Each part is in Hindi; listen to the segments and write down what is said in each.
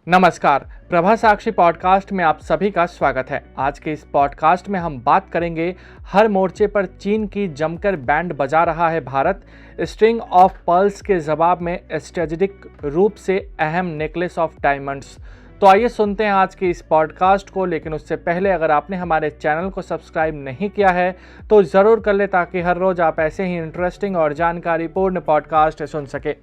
नमस्कार, प्रभा साक्षी पॉडकास्ट में आप सभी का स्वागत है। आज के इस पॉडकास्ट में हम बात करेंगे हर मोर्चे पर चीन की जमकर बैंड बजा रहा है भारत। स्ट्रिंग ऑफ पर्ल्स के जवाब में स्ट्रेटेजिक रूप से अहम नेकलेस ऑफ डायमंड्स। तो आइए सुनते हैं आज के इस पॉडकास्ट को, लेकिन उससे पहले अगर आपने हमारे चैनल को सब्सक्राइब नहीं किया है तो ज़रूर कर ले, ताकि हर रोज़ आप ऐसे ही इंटरेस्टिंग और जानकारीपूर्ण पॉडकास्ट सुन सके।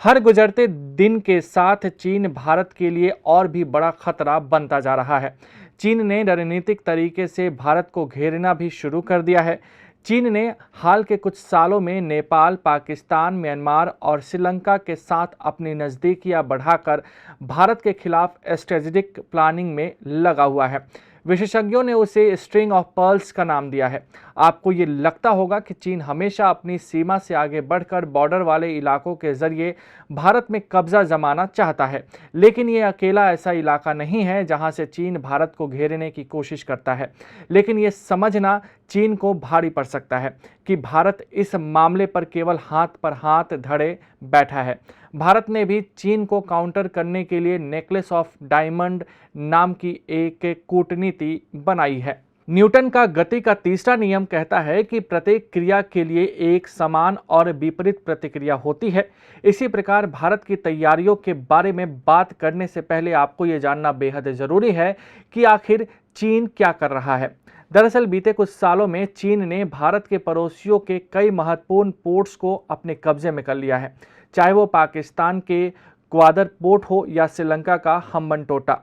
हर गुजरते दिन के साथ चीन भारत के लिए और भी बड़ा खतरा बनता जा रहा है। चीन ने रणनीतिक तरीके से भारत को घेरना भी शुरू कर दिया है। चीन ने हाल के कुछ सालों में नेपाल, पाकिस्तान, म्यांमार और श्रीलंका के साथ अपनी नज़दीकियां बढ़ाकर भारत के खिलाफ स्ट्रेटेजिक प्लानिंग में लगा हुआ है। विशेषज्ञों ने उसे स्ट्रिंग ऑफ पर्ल्स का नाम दिया है। आपको ये लगता होगा कि चीन हमेशा अपनी सीमा से आगे बढ़कर बॉर्डर वाले इलाकों के जरिए भारत में कब्जा जमाना चाहता है, लेकिन ये अकेला ऐसा इलाका नहीं है जहां से चीन भारत को घेरने की कोशिश करता है। लेकिन ये समझना चीन को भारी पड़ सकता है कि भारत इस मामले पर केवल हाथ पर हाथ धरे बैठा है। भारत ने भी चीन को काउंटर करने के लिए नेकलेस ऑफ डायमंड नाम की एक कूटनीति बनाई है। न्यूटन का गति का तीसरा नियम कहता है कि प्रत्येक क्रिया के लिए एक समान और विपरीत प्रतिक्रिया होती है। इसी प्रकार भारत की तैयारियों के बारे में बात करने से पहले आपको ये जानना बेहद ज़रूरी है कि आखिर चीन क्या कर रहा है। दरअसल बीते कुछ सालों में चीन ने भारत के पड़ोसियों के कई महत्वपूर्ण पोर्ट्स को अपने कब्जे में कर लिया है, चाहे वो पाकिस्तान के ग्वादर पोर्ट हो या श्रीलंका का हम्बनटोटा।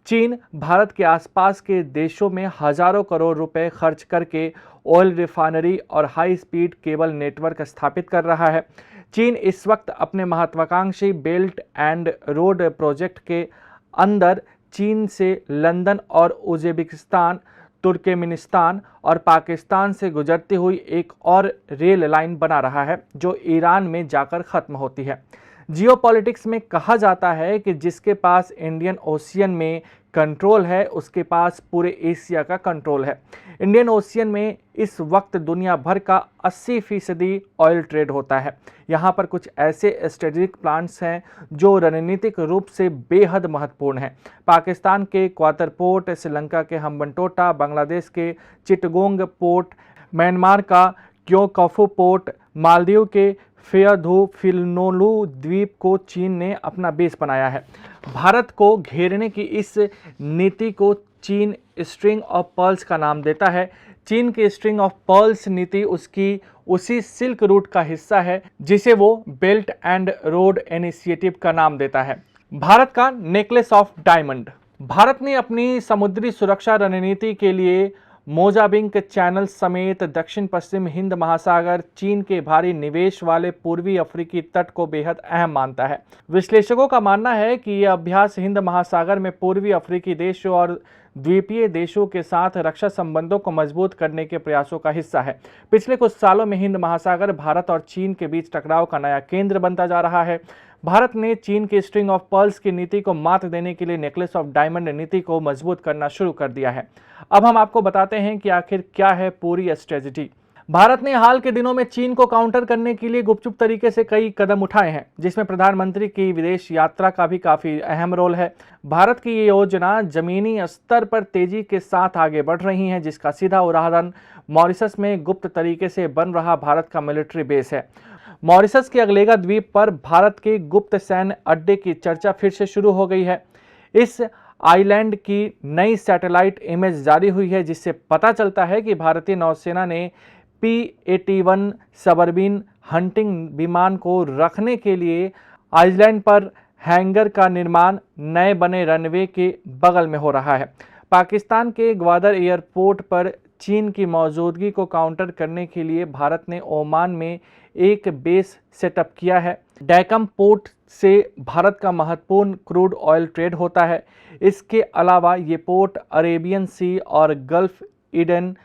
चीन भारत के आसपास के देशों में हजारों करोड़ रुपए खर्च करके ऑयल रिफाइनरी और हाई स्पीड केबल नेटवर्क स्थापित कर रहा है। चीन इस वक्त अपने महत्वाकांक्षी बेल्ट एंड रोड प्रोजेक्ट के अंदर चीन से लंदन और उज्बेकिस्तान, तुर्कमेनिस्तान और पाकिस्तान से गुजरती हुई एक और रेल लाइन बना रहा है, जो ईरान में जाकर ख़त्म होती है। जियोपॉलिटिक्स में कहा जाता है कि जिसके पास इंडियन ओशियन में कंट्रोल है, उसके पास पूरे एशिया का कंट्रोल है। इंडियन ओशियन में इस वक्त दुनिया भर का 80% ऑयल ट्रेड होता है। यहाँ पर कुछ ऐसे स्ट्रेटेजिक प्लांट्स हैं जो रणनीतिक रूप से बेहद महत्वपूर्ण हैं। पाकिस्तान के क्वातर पोर्ट, श्रीलंका के हम्बनटोटा, बांग्लादेश के चिटगोंग पोर्ट, म्यांमार का क्योंकफू पोर्ट, मालदीव के फेयरधू-फिलनोलू द्वीप को चीन ने अपना बेस बनाया है। भारत को घेरने की इस नीति को चीन स्ट्रिंग ऑफ पर्ल्स का नाम देता है। चीन की स्ट्रिंग ऑफ पर्ल्स नीति उसकी उसी सिल्क रूट का हिस्सा है जिसे वो बेल्ट एंड रोड इनिशिएटिव का नाम देता है। भारत का नेकलेस ऑफ डायमंड। भारत ने अपनी समुद्री सुरक्षा रणनीति के लिए मोजाम्बिक चैनल समेत दक्षिण पश्चिम हिंद महासागर, चीन के भारी निवेश वाले पूर्वी अफ्रीकी तट को बेहद अहम मानता है। विश्लेषकों का मानना है कि यह अभ्यास हिंद महासागर में पूर्वी अफ्रीकी देशों और द्वीपीय देशों के साथ रक्षा संबंधों को मजबूत करने के प्रयासों का हिस्सा है। पिछले कुछ सालों में हिंद महासागर भारत और चीन के बीच टकराव का नया केंद्र बनता जा रहा है। भारत ने चीन की स्ट्रिंग ऑफ पर्ल्स की नीति को मात देने के लिए नेकलेस ऑफ डायमंड नीति को मजबूत करना शुरू कर दिया है। अब हम आपको बताते हैं कि आखिर क्या है पूरी स्ट्रेटजी। भारत ने हाल के दिनों में चीन को काउंटर करने के लिए गुपचुप तरीके से कई कदम उठाए हैं, जिसमें प्रधानमंत्री की विदेश यात्रा का भी काफी अहम रोल है। भारत की ये योजना जमीनी स्तर पर तेजी के साथ आगे बढ़ रही है, जिसका सीधा उदाहरण मॉरिशस में गुप्त तरीके से बन रहा भारत का मिलिट्री बेस है। मॉरिशस के अगलेगा द्वीप पर भारत के गुप्त सैन्य अड्डे की चर्चा फिर से शुरू हो गई है। इस आइलैंड की नई सैटेलाइट इमेज जारी हुई है, जिससे पता चलता है कि भारतीय नौसेना ने P-81 सबमरीन हंटिंग विमान को रखने के लिए आइलैंड पर हैंगर का निर्माण नए बने रनवे के बगल में हो रहा है। पाकिस्तान के ग्वादर एयरपोर्ट पर चीन की मौजूदगी को काउंटर करने के लिए भारत ने ओमान में एक बेस सेटअप किया है। डैकम पोर्ट से भारत का महत्वपूर्ण क्रूड ऑयल ट्रेड होता है। इसके अलावा ये पोर्ट अरेबियन सी और गल्फ ईडन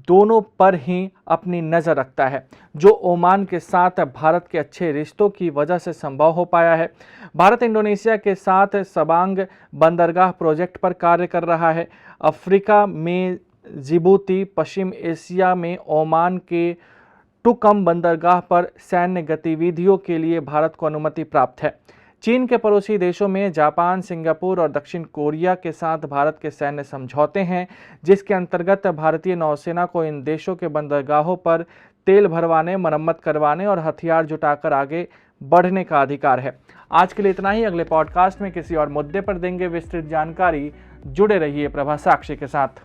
दोनों पर ही अपनी नज़र रखता है, जो ओमान के साथ भारत के अच्छे रिश्तों की वजह से संभव हो पाया है। भारत इंडोनेशिया के साथ सबांग बंदरगाह प्रोजेक्ट पर कार्य कर रहा है। अफ्रीका में जिबूती, पश्चिम एशिया में ओमान के टुकम बंदरगाह पर सैन्य गतिविधियों के लिए भारत को अनुमति प्राप्त है। चीन के पड़ोसी देशों में जापान, सिंगापुर और दक्षिण कोरिया के साथ भारत के सैन्य समझौते हैं, जिसके अंतर्गत भारतीय नौसेना को इन देशों के बंदरगाहों पर तेल भरवाने, मरम्मत करवाने और हथियार जुटाकर आगे बढ़ने का अधिकार है। आज के लिए इतना ही। अगले पॉडकास्ट में किसी और मुद्दे पर देंगे विस्तृत जानकारी। जुड़े रहिए प्रभा साक्षी के साथ।